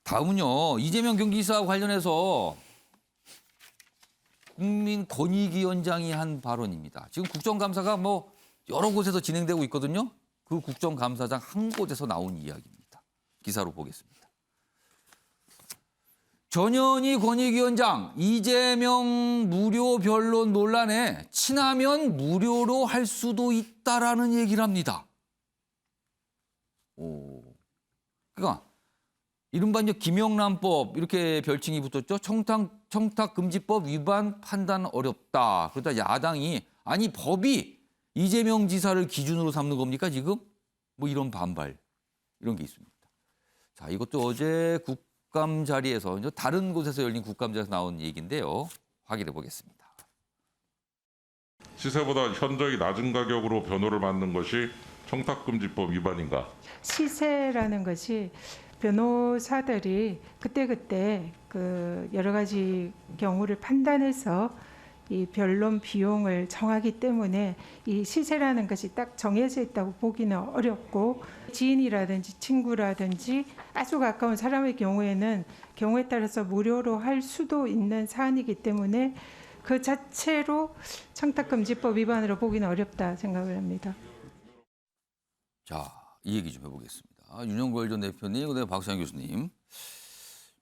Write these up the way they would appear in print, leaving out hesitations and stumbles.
다음은요. 이재명 경기지사 관련해서 국민권익위원장이 한 발언입니다. 지금 국정감사가 뭐 여러 곳에서 진행되고 있거든요. 그 국정감사장 한 곳에서 나온 이야기입니다. 기사로 보겠습니다. 전현희 권익위원장, 이재명 무료 변론 논란에 친하면 무료로 할 수도 있다라는 얘기를 합니다. 그러니까 이른바 이제 김영란법 이렇게 별칭이 붙었죠. 청탁금지법 위반 판단 어렵다. 그러다 야당이 아니 법이 이재명 지사를 기준으로 삼는 겁니까 지금? 뭐 이런 반발 이런 게 있습니다. 자, 이것도 어제 국감 자리에서 이제 다른 곳에서 열린 국감 자리에서 나온 얘기인데요. 확인해 보겠습니다. 시세보다 현저히 낮은 가격으로 변호를 받는 것이 청탁금지법 위반인가? 시세라는 것이 변호사들이 그때그때 그 여러 가지 경우를 판단해서 이 변론 비용을 정하기 때문에 이 시세라는 것이 딱 정해져 있다고 보기는 어렵고, 지인이라든지 친구라든지 아주 가까운 사람의 경우에는 경우에 따라서 무료로 할 수도 있는 사안이기 때문에 그 자체로 청탁금지법 위반으로 보기는 어렵다 생각을 합니다. 자, 이 얘기 좀 해보겠습니다. 윤영걸 전 대표님, 그다음에 박수환 교수님.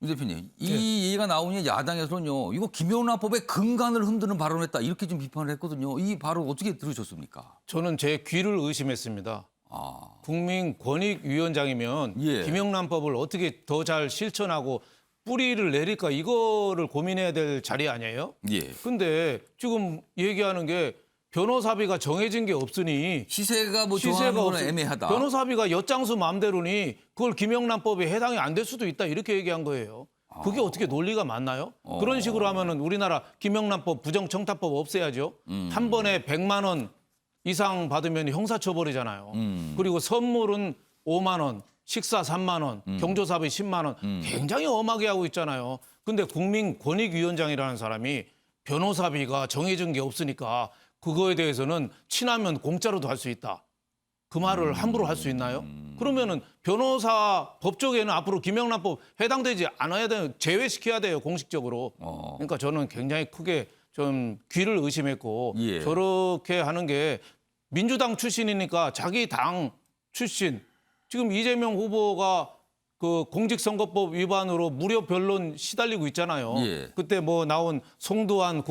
윤 대표님, 이 얘기가 나오니 야당에서는요, 이거 김영란법의 근간을 흔드는 발언을 했다 이렇게 좀 비판을 했거든요. 이 발언 어떻게 들으셨습니까? 저는 제 귀를 의심했습니다. 국민권익위원장이면 예. 김영란법을 어떻게 더 잘 실천하고 뿌리를 내릴까 이거를 고민해야 될 자리 아니에요? 예. 근데 지금 얘기하는 게 변호사비가 정해진 게 없으니 시세가 뭐 정하는 건 애매하다. 변호사비가 엿장수 마음대로니 그걸 김영란법에 해당이 안 될 수도 있다 이렇게 얘기한 거예요. 그게 어떻게 논리가 맞나요? 그런 식으로 하면은 우리나라 김영란법 부정청탁법 없애야죠. 한 번에 100만 원 이상 받으면 형사처벌이잖아요. 그리고 선물은 5만 원, 식사 3만 원, 경조사비 10만 원 굉장히 엄하게 하고 있잖아요. 근데 국민권익위원장이라는 사람이 변호사비가 정해진 게 없으니까 그거에 대해서는 친하면 공짜로도 할 수 있다. 그 말을 함부로 할 수 있나요? 그러면은 변호사 법조계는 앞으로 김영란법 해당되지 않아야 돼요. 제외시켜야 돼요, 공식적으로. 그러니까 저는 굉장히 크게 좀 귀를 의심했고 예. 저렇게 하는 게 민주당 출신이니까 자기 당 출신 지금 이재명 후보가 그 공직선거법 위반으로 무료 변론 시달리고 있잖아요. 예. 그때 뭐 나온 송도한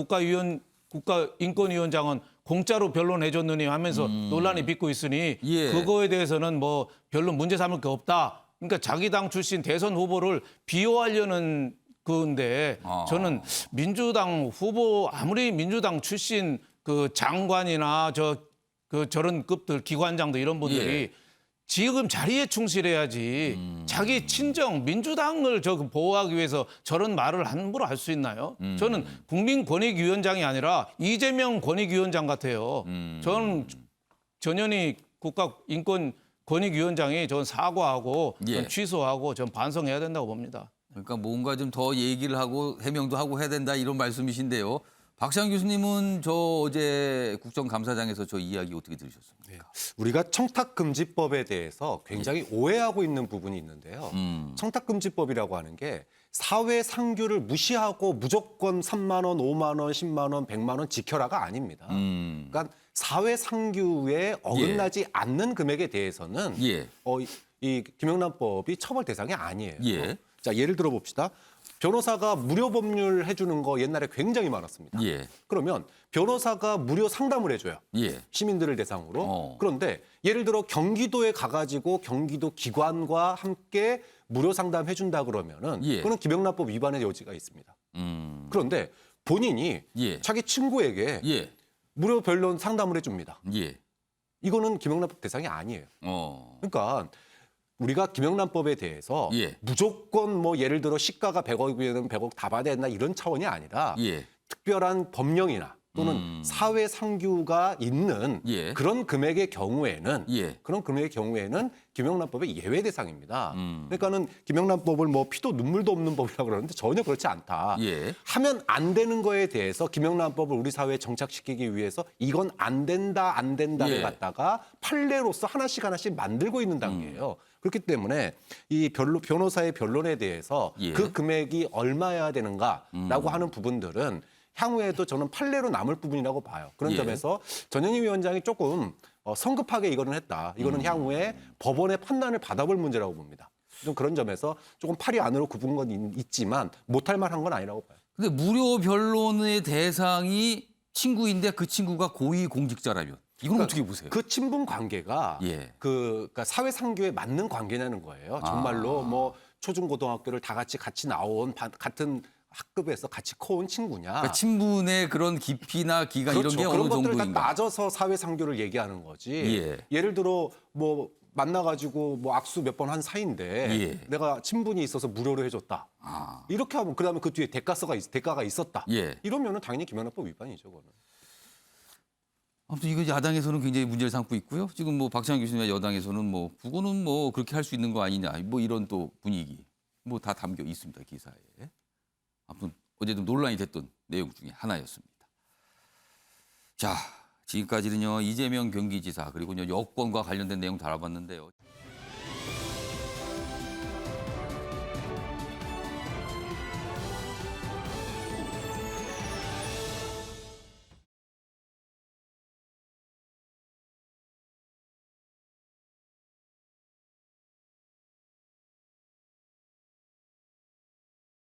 국가인권위원장은 공짜로 변론해줬느니 하면서 논란이 빚고 있으니 예. 그거에 대해서는 뭐 별로 문제 삼을 게 없다. 그러니까 자기 당 출신 대선 후보를 비호하려는 건데 저는 민주당 후보 아무리 민주당 출신 그 장관이나 저런 급들 기관장들 이런 분들이 예. 지금 자리에 충실해야지 자기 친정 민주당을 보호하기 위해서 저런 말을 함부로 할 수 있나요? 저는 국민권익위원장이 아니라 이재명 권익위원장 같아요. 저는 전현희 국가인권권익위원장이 전 사과하고 예. 전 취소하고 전 반성해야 된다고 봅니다. 그러니까 뭔가 좀 더 얘기를 하고 해명도 하고 해야 된다 이런 말씀이신데요. 박시환 교수님은 저 어제 국정감사장에서 저 이야기 어떻게 들으셨습니까? 네. 우리가 청탁금지법에 대해서 굉장히 오해하고 있는 부분이 있는데요. 청탁금지법이라고 하는 게 사회 상규를 무시하고 무조건 3만 원, 5만 원, 10만 원, 100만 원 지켜라가 아닙니다. 그러니까 사회 상규에 어긋나지 않는 금액에 대해서는 예. 이 김영란법이 처벌 대상이 아니에요. 예. 자, 예를 들어 봅시다. 변호사가 무료 법률 해주는 거 옛날에 굉장히 많았습니다. 예. 그러면 변호사가 무료 상담을 해줘요. 예. 시민들을 대상으로. 그런데 예를 들어 경기도에 가가지고 경기도 기관과 함께 무료 상담해준다 그러면은 예. 그거는 김영란법 위반의 여지가 있습니다. 그런데 본인이 예. 자기 친구에게 예. 무료 변론 상담을 해줍니다. 예. 이거는 김영란법 대상이 아니에요. 그러니까 우리가 김영란법에 대해서 예. 무조건 뭐 예를 들어 시가가 100억이면 100억 다 받아야 된다 이런 차원이 아니라 예. 특별한 법령이나 또는 사회 상규가 있는 예. 그런 금액의 경우에는 예. 그런 금액의 경우에는 김영란법의 예외 대상입니다. 그러니까는 김영란법을 뭐 피도 눈물도 없는 법이라고 그러는데 전혀 그렇지 않다. 예. 하면 안 되는 거에 대해서 김영란법을 우리 사회에 정착시키기 위해서 이건 안 된다를 예. 갖다가 판례로서 하나씩 만들고 있는 단계예요. 그렇기 때문에 이 변호사의 변론에 대해서 예. 그 금액이 얼마여야 되는가라고 하는 부분들은 향후에도 저는 판례로 남을 부분이라고 봐요. 그런 예. 점에서 전현희 위원장이 조금 성급하게 이거는 했다. 이거는 향후에 법원의 판단을 받아볼 문제라고 봅니다. 좀 그런 점에서 조금 팔이 안으로 굽은 건 있지만 못할 만한 건 아니라고 봐요. 근데 무료 변론의 대상이 친구인데 그 친구가 고위 공직자라면 이건 어떻게 보세요? 그 친분 관계가 예. 그러니까 사회 상규에 맞는 관계냐는 거예요. 정말로 뭐 초중고등학교를 다 같이 나온 같은 학급에서 같이 커온 친구냐. 그러니까 친분의 그런 깊이나 기간 그렇죠. 이런 게 그런 어느 것들을 다 정도인가? 따져서 사회 상규를 얘기하는 거지. 예. 예를 들어 뭐 만나가지고 뭐 악수 몇 번 한 사이인데 예. 내가 친분이 있어서 무료로 해줬다. 이렇게 하면 그다음에 그 뒤에 대가가 있었다. 예. 이러면은 당연히 김영란법 위반이죠, 그거는. 아무튼 이거 야당에서는 굉장히 문제를 삼고 있고요. 지금 뭐 박찬영 교수님과 여당에서는 뭐 그거는 뭐 그렇게 할 수 있는 거 아니냐. 뭐 이런 또 분위기 뭐 다 담겨 있습니다, 기사에. 아무튼 어제도 논란이 됐던 내용 중에 하나였습니다. 자, 지금까지는요 이재명 경기지사 그리고 여권과 관련된 내용 다뤄봤는데요.